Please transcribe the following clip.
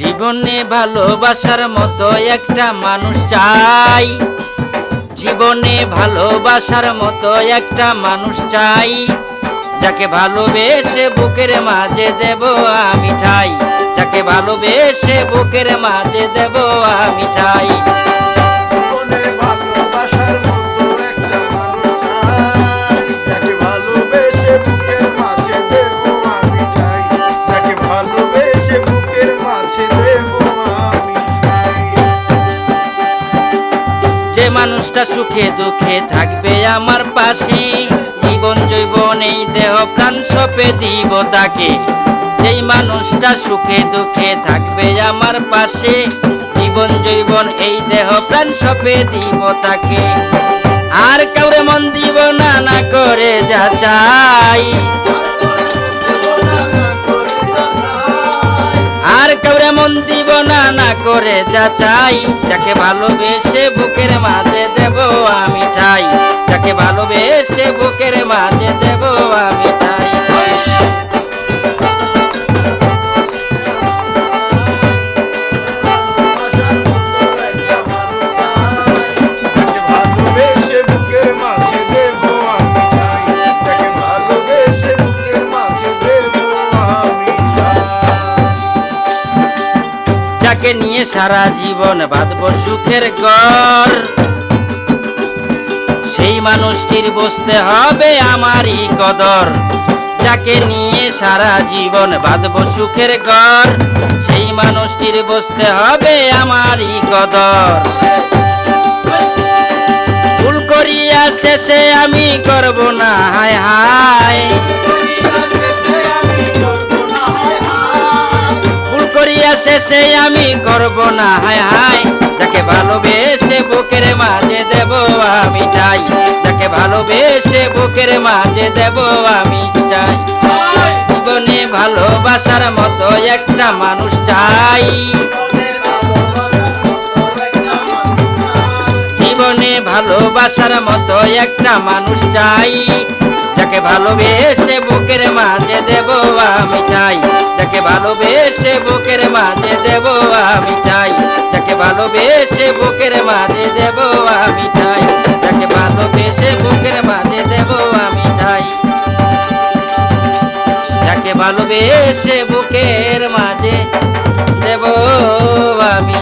জীবনে ভালোবাসার মতো একটা মানুষ চাই, জীবনে ভালোবাসার মতো একটা মানুষ চাই, যাকে ভালোবেসে বুকের মাঝে দেব আমি ঠাই, যাকে ভালোবেসে বুকের মাঝে দেব আমি ঠাই। জীবনে ভালোবাসার মতো একটা মানুষ চাই, যাকে ভালোবেসে বুকের মাঝে দেব আমি ঠাই, যাকে ভালোবেসে বুকের মাঝে দেব আমি ঠাই। যে মানুষটা সুখে দুঃখে থাকবে আমার পাশে, জীবন জৈবন এই দেহ প্রাণ সঁপে দিব তাকে। যেই মানুষটা সুখে দুঃখে থাকবে আমার পাশে, জীবন জৈবন এই দেহ প্রাণ সঁপে দিব তাকে। আর কাউরে মন দিব না, না করে যা চাই, আর কাউরে মন দিব না, না করে যা চাই, যাকে ভালোবেসে বুকের মাঝে দেব আমি ঠাই, যাকে ভালোবেসে বুকের মাঝে দেব আমি ঠাই। যাকে ভালোবেসে বুকের মাঝে দেব আমি ঠাই, যাকে ভালোবেসে বুকের মাঝে দেব আমি ঠাই। যাকে নিয়ে সারা জীবন বাঁধব সুখের ঘর, সেই মানুষটির বসতে হবে আমারই কদর। যাকে নিয়ে সারা জীবন বাঁধব সুখের ঘর, সেই মানুষটির বসতে হবে আমারই কদর। ভুল করিয়া শেষে আমি করব না হায় হায়, ভুল করিয়া শেষে আমি করব না হায় হায়, যাকে ভালোবেসে বুকের মাঝে দেব আমি ঠাই, যাকে ভালোবেসে বুকের মাঝে দেব আমি চাই। জীবনে ভালোবাসার মতো একটা মানুষ চাই, জীবনে ভালোবাসার মতো একটা মানুষ চাই, যাকে ভালোবেসে বুকের মাঝে দেব আমি চাই, যাকে ভালোবেসে বুকের মাঝে দেব আমি চাই, যাকে ভালোবেসে বুকের মাঝে দেব আমি চাই, যাকে ভালোবেসে বুকের মাঝে দেব আমি চাই, যাকে ভালোবেসে বুকের মাঝে দেব আমি।